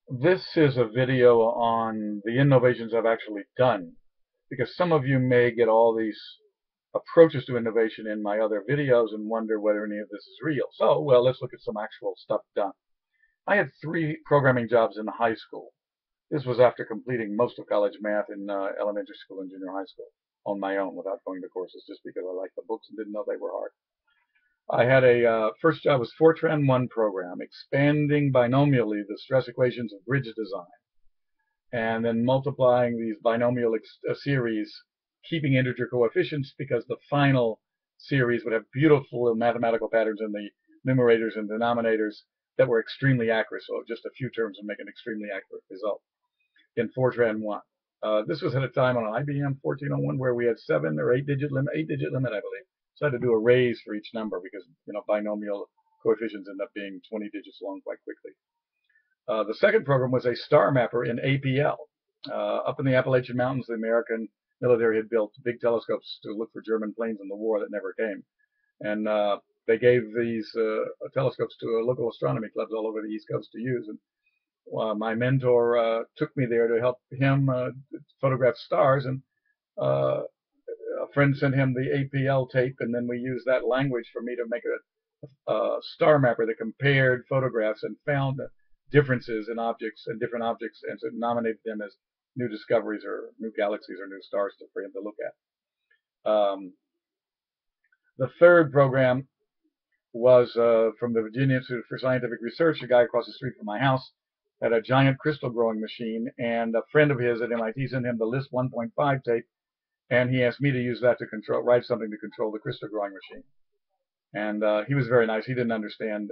This is a video on the innovations I've actually done, because some of you may get all these approaches to innovation in my other videos and wonder whether any of this is real. So, well, let's look at some actual stuff done. I had 3 programming jobs in high school. This was after completing most of college math in elementary school and junior high school on my own without going to courses, just because I liked the books and didn't know they were hard. I had a first job was Fortran 1 program, expanding binomially the stress equations of bridge design, and then multiplying these binomial series, keeping integer coefficients, because the final series would have beautiful mathematical patterns in the numerators and denominators that were extremely accurate. So just a few terms would make an extremely accurate result in Fortran 1. This was at a time on an IBM 1401 where we had 7 or 8 digit limit, I believe. So I had to do a raise for each number because binomial coefficients end up being 20 digits long quite quickly. The second program was a star mapper in APL. Up in the Appalachian Mountains, the American military had built big telescopes to look for German planes in the war that never came. And they gave these telescopes to local astronomy clubs all over the East Coast to use. And my mentor took me there to help him photograph stars. And a friend sent him the APL tape, and then we used that language for me to make a star mapper that compared photographs and found differences in objects and different objects, and to nominate them as new discoveries or new galaxies or new stars for him to look at. The third program was from the Virginia Institute for Scientific Research. A guy across the street from my house had a giant crystal growing machine, and a friend of his at MIT sent him the List 1.5 tape, and he asked me to use that to write something to control the crystal growing machine. And he was very nice. He didn't understand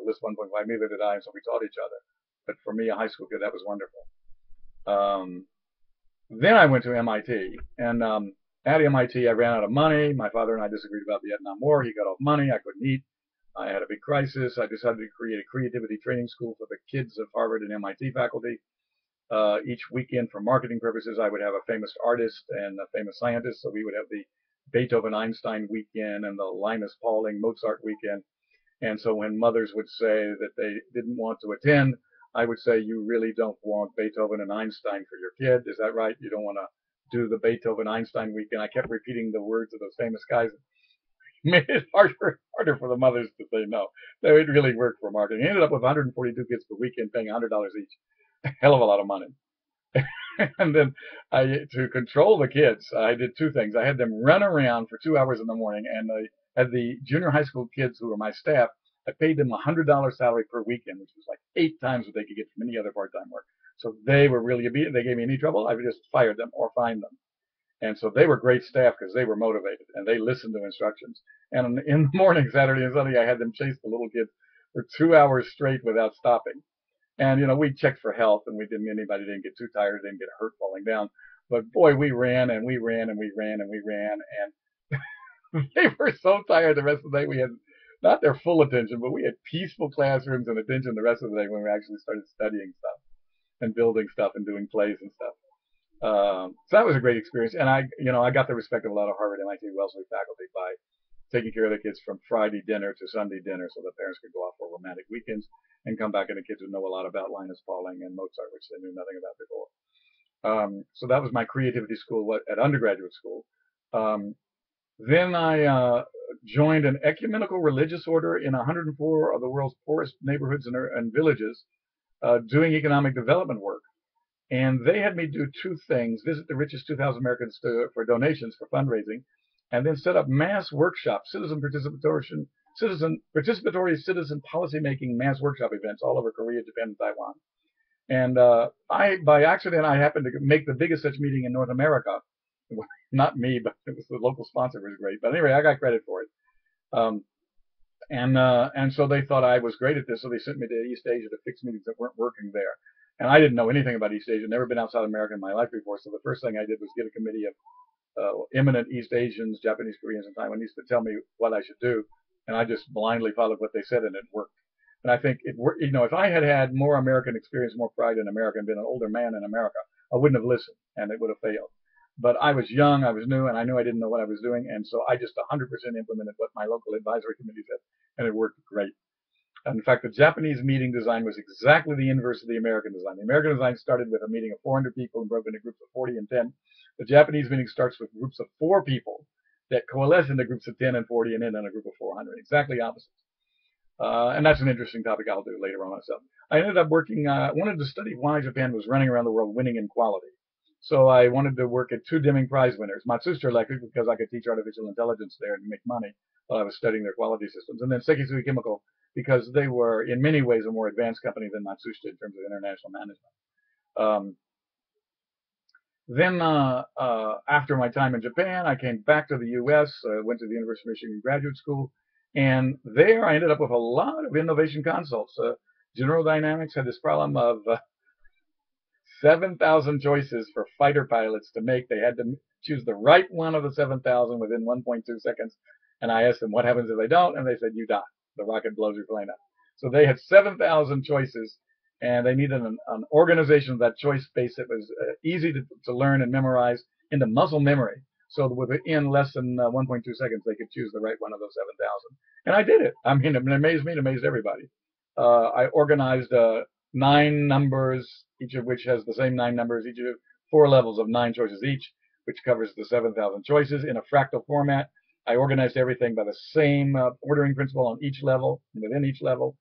List 1.5, neither did I, and so we taught each other. But for me, a high school kid, that was wonderful. Then I went to MIT, and at MIT, I ran out of money. My father and I disagreed about the Vietnam War. He got off money. I couldn't eat. I had a big crisis. I decided to create a creativity training school for the kids of Harvard and MIT faculty. Each weekend, for marketing purposes, I would have a famous artist and a famous scientist. So we would have the Beethoven-Einstein weekend and the Linus Pauling Mozart weekend. And so when mothers would say that they didn't want to attend, I would say, you really don't want Beethoven and Einstein for your kid. Is that right? You don't want to do the Beethoven-Einstein weekend. I kept repeating the words of those famous guys. It made it harder for the mothers to say no. So it really worked for marketing. I ended up with 142 kids per weekend paying $100 each. A hell of a lot of money. And then to control the kids, I did 2 things. I had them run around for 2 hours in the morning, and I had the junior high school kids who were my staff. I paid them $100 salary per weekend, which was like 8 times what they could get from any other part-time work. So they were really obedient. They gave me any trouble, I would just fire them or fine them. And so they were great staff because they were motivated and they listened to instructions. And in the morning, Saturday and Sunday, I had them chase the little kids for 2 hours straight without stopping. And we checked for health, and anybody didn't get too tired, didn't get hurt falling down. But boy, we ran and we ran and we ran and we ran, and they were so tired the rest of the day. We had not their full attention, but we had peaceful classrooms and attention the rest of the day when we actually started studying stuff and building stuff and doing plays and stuff. So that was a great experience, and I got the respect of a lot of Harvard, MIT, Wellesley faculty by taking care of the kids from Friday dinner to Sunday dinner, so the parents could go off for romantic weekends and come back, and the kids would know a lot about Linus Pauling and Mozart, which they knew nothing about before. So that was my creativity school at undergraduate school. Then I joined an ecumenical religious order in 104 of the world's poorest neighborhoods and villages, doing economic development work. And they had me do 2 things: visit the richest 2,000 Americans for donations for fundraising, and then set up mass workshops, citizen participatory citizen policymaking mass workshop events all over Korea, Japan, and Taiwan. And by accident, I happened to make the biggest such meeting in North America. Not me, but it was the local sponsor was great. But anyway, I got credit for it. And so they thought I was great at this, so they sent me to East Asia to fix meetings that weren't working there. And I didn't know anything about East Asia, never been outside America in my life before. So the first thing I did was get a committee of eminent East Asians, Japanese, Koreans, and Taiwanese to tell me what I should do. And I just blindly followed what they said, and it worked. And I think it worked. If I had had more American experience, more pride in America, and been an older man in America, I wouldn't have listened, and it would have failed. But I was young, I was new, and I knew I didn't know what I was doing. And so I just 100% implemented what my local advisory committee said, and it worked great. In fact, the Japanese meeting design was exactly the inverse of the American design. The American design started with a meeting of 400 people and broke into groups of 40 and 10. The Japanese meeting starts with groups of 4 people that coalesce into groups of 10 and 40 and end in a group of 400. Exactly opposite. And that's an interesting topic I'll do later on myself. I ended up working, wanted to study why Japan was running around the world winning in quality. So I wanted to work at 2 Deming Prize winners, Matsushita Electric, because I could teach artificial intelligence there and make money while I was studying their quality systems, and then Sekisui Chemical, because they were in many ways a more advanced company than Matsushita in terms of international management. Then after my time in Japan, I came back to the U.S., went to the University of Michigan Graduate School, and there I ended up with a lot of innovation consults. General Dynamics had this problem of 7,000 choices for fighter pilots to make. They had to choose the right one of the 7,000 within 1.2 seconds. And I asked them, what happens if they don't? And they said, you die. The rocket blows your plane up. So they had 7,000 choices, and they needed an organization of that choice space that was easy to learn and memorize into muscle memory. So within less than 1.2 seconds, they could choose the right one of those 7,000. And I did it. I mean, it amazed me. It amazed everybody. I organized 9 numbers, each of which has the same 9 numbers, each of 4 levels of 9 choices each, which covers the 7,000 choices in a fractal format. I organized everything by the same ordering principle on each level, within each level,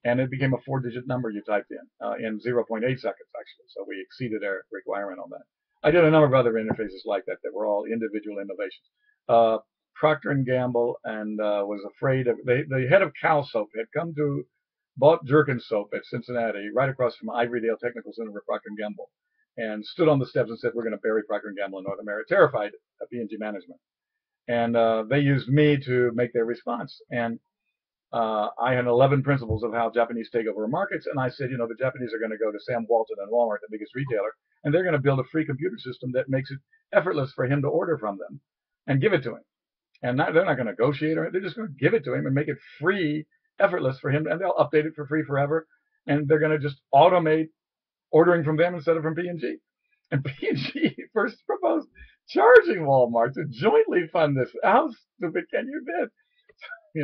and it became a 4-digit number you typed in 0.8 seconds, actually. So we exceeded our requirement on that. I did a number of other interfaces like that that were all individual innovations. Procter & Gamble and was afraid of, the head of Cal Soap had come to, bought Jerkin Soap at Cincinnati, right across from Ivorydale Technical Center for Procter & Gamble, and stood on the steps and said, we're going to bury Procter & Gamble in North America, terrified of P&G management. And they used me to make their response. And I had 11 principles of how Japanese take over markets. And I said, the Japanese are going to go to Sam Walton and Walmart, the biggest retailer, and they're going to build a free computer system that makes it effortless for him to order from them and give it to him. And they're not going to negotiate, or they're just going to give it to him and make it free, effortless for him, and they'll update it for free forever. And they're going to just automate ordering from them instead of from P&G. And P&G first proposed charging Walmart to jointly fund this. How stupid can you be?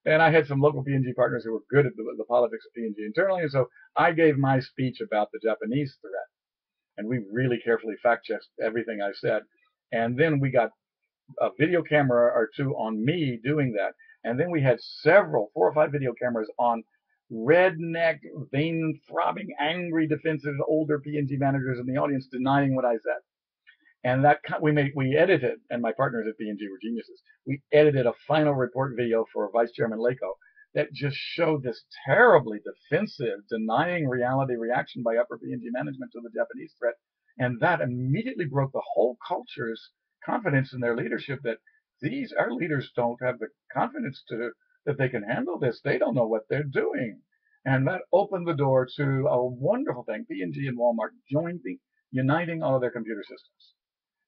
And I had some local P&G partners who were good at the politics of P&G internally, and so I gave my speech about the Japanese threat, and we really carefully fact-checked everything I said. And then we got a video camera or 2 on me doing that, and then we had 4 or 5 video cameras on redneck, vein-throbbing, angry, defensive, older P&G managers in the audience denying what I said. And that we edited, and my partners at P&G were geniuses. We edited a final report video for Vice Chairman Lako that just showed this terribly defensive, denying reality reaction by upper P&G management to the Japanese threat, and that immediately broke the whole culture's confidence in their leadership. That our leaders don't have the confidence that they can handle this. They don't know what they're doing, and that opened the door to a wonderful thing. P&G and Walmart uniting all of their computer systems.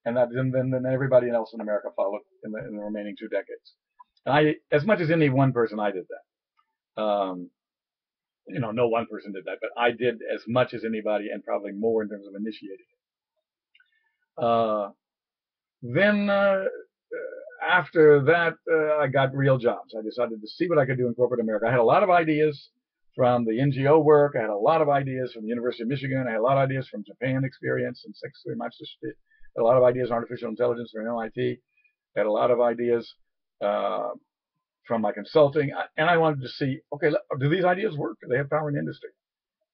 And then everybody else in America followed in the remaining 2 decades. And as much as any one person, I did that. No one person did that, but I did as much as anybody, and probably more in terms of initiating it. Then after that, I got real jobs. I decided to see what I could do in corporate America. I had a lot of ideas from the NGO work. I had a lot of ideas from the University of Michigan. I had a lot of ideas from Japan experience and Sekisui Matsushita. I had a lot of ideas on artificial intelligence from MIT. I had a lot of ideas from my consulting. And I wanted to see, okay, do these ideas work? Do they have power in industry?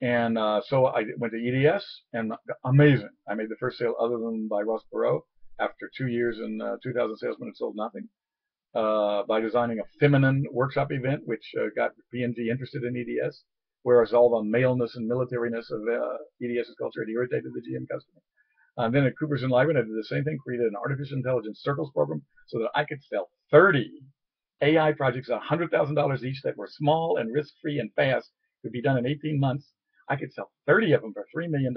And so I went to EDS, and amazing. I made the first sale other than by Ross Perot after 2 years and 2,000 salesmen had sold nothing. By designing a feminine workshop event, which got P&G interested in EDS, whereas all the maleness and militariness of EDS's culture had irritated the GM customer. And then at Coopers & Lybrand, I did the same thing, created an artificial intelligence circles program so that I could sell 30 AI projects at $100,000 each that were small and risk-free and fast, could be done in 18 months. I could sell 30 of them for $3 million,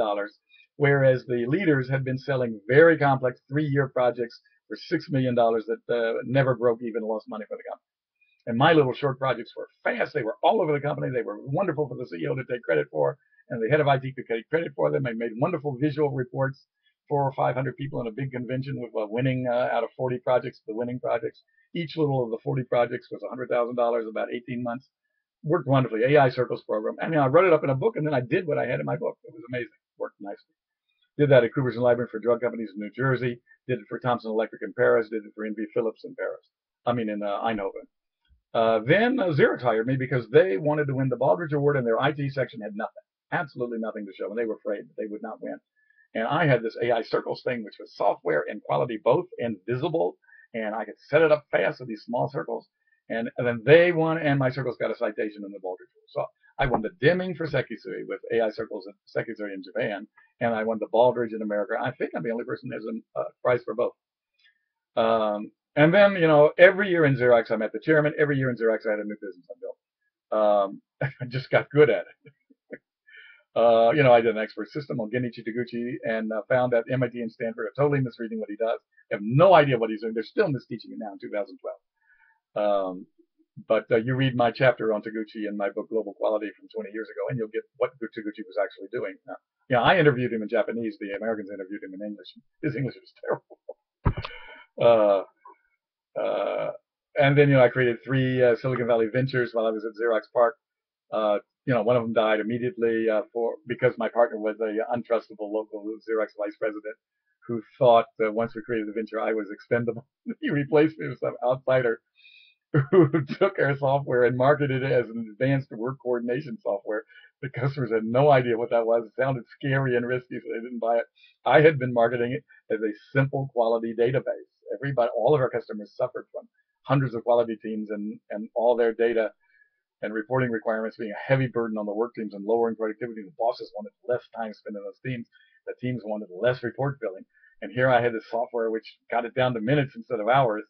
whereas the leaders had been selling very complex 3-year projects for $6 million that never broke even, lost money for the company. And my little short projects were fast. They were all over the company. They were wonderful for the CEO to take credit for, and the head of IT could take credit for them. I made wonderful visual reports, 400 or 500 people in a big convention with winning out of 40 projects, the winning projects. Each little of the 40 projects was $100,000, about 18 months. worked wonderfully. AI Circles program. I mean, I wrote it up in a book, and then I did what I had in my book. It was amazing. Worked nicely. Did that at Cooper's and Library for drug companies in New Jersey. Did it for Thomson Electric in Paris. Did it for NV Philips in Paris. I mean, in Eindhoven. Then Xerox hired me because they wanted to win the Baldrige Award, and their IT section had nothing, absolutely nothing to show, and they were afraid that they would not win. And I had this AI Circles thing, which was software and quality both, and visible, and I could set it up fast with these small circles. And then they won, and my circles got a citation in the Baldrige Award. So I won the Deming for Sekisui with AI Circles and Sekisui in Japan, and I won the Baldrige in America. I think I'm the only person who has a prize for both. And then, every year in Xerox, I met the chairman. Every year in Xerox, I had a new business I built. I just got good at it. I did an expert system on Genichi Taguchi and found that MIT and Stanford are totally misreading what he does. They have no idea what he's doing. They're still misteaching it now in 2012. But you read my chapter on Taguchi in my book Global Quality from 20 years ago, and you'll get what Taguchi was actually doing. Now, I interviewed him in Japanese. The Americans interviewed him in English. His English was terrible. And then, I created 3 Silicon Valley ventures while I was at Xerox PARC. One of them died immediately because my partner was a untrustable local Xerox vice president who thought that once we created the venture, I was expendable. He replaced me with some outsider who took our software and marketed it as an advanced work coordination software. The customers had no idea what that was. It sounded scary and risky, so they didn't buy it. I had been marketing it as a simple quality database. All of our customers suffered from hundreds of quality teams and all their data and reporting requirements being a heavy burden on the work teams and lowering productivity. The bosses wanted less time spent in those teams. The teams wanted less report filling. And here I had this software which got it down to minutes instead of hours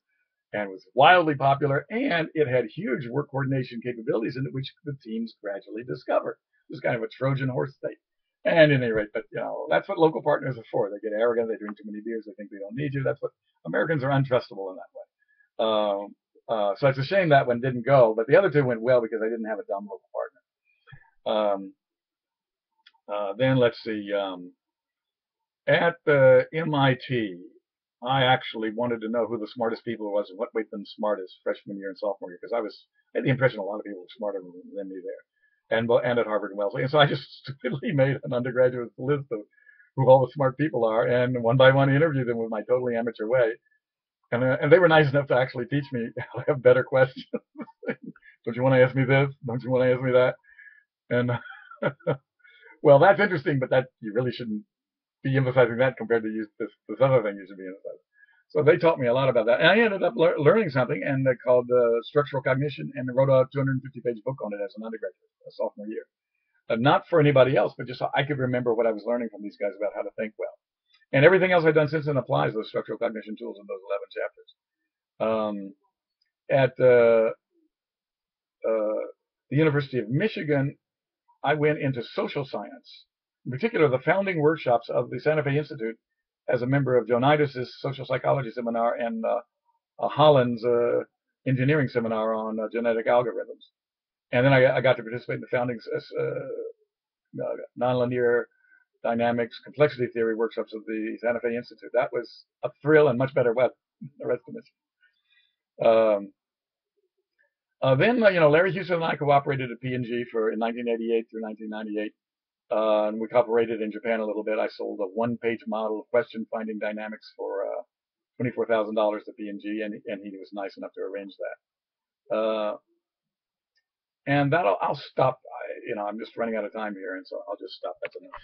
and was wildly popular, and it had huge work coordination capabilities in it, which the teams gradually discovered. It was kind of a Trojan horse state. And at any rate, but that's what local partners are for. They get arrogant, they drink too many beers, they think they don't need you. That's what Americans are untrustable in that way. So it's a shame that one didn't go, but the other 2 went well because I didn't have a dumb local partner. Then let's see. At the MIT, I actually wanted to know who the smartest people was and what made them smartest freshman year and sophomore year, because I had the impression a lot of people were smarter than me there, and at Harvard and Wellesley. And so I just stupidly made an undergraduate list of who all the smart people are, and one by one interviewed them with my totally amateur way. And they were nice enough to actually teach me how to have better questions. Don't you want to ask me this? Don't you want to ask me that? And well, that's interesting, but that you really shouldn't be emphasizing that compared to this other thing you should be emphasizing. So they taught me a lot about that. And I ended up learning something and called structural cognition, and wrote a 250-page book on it as an undergraduate, a sophomore year. Not for anybody else, but just so I could remember what I was learning from these guys about how to think well. And everything else I've done since then applies those structural cognition tools in those 11 chapters. At the University of Michigan, I went into social science, in particular the founding workshops of the Santa Fe Institute, as a member of Joanidas' social psychology seminar and Holland's engineering seminar on genetic algorithms. And then I got to participate in the founding nonlinear dynamics, complexity theory workshops of the Santa Fe Institute. That was a thrill and much better weather than the rest of it. Then, Larry Houston and I cooperated at P&G in 1988 through 1998. And we cooperated in Japan a little bit. I sold a 1-page model of question finding dynamics for $24,000 to P&G, and he was nice enough to arrange that. And I'll stop. I'm just running out of time here, and so I'll just stop. That's enough.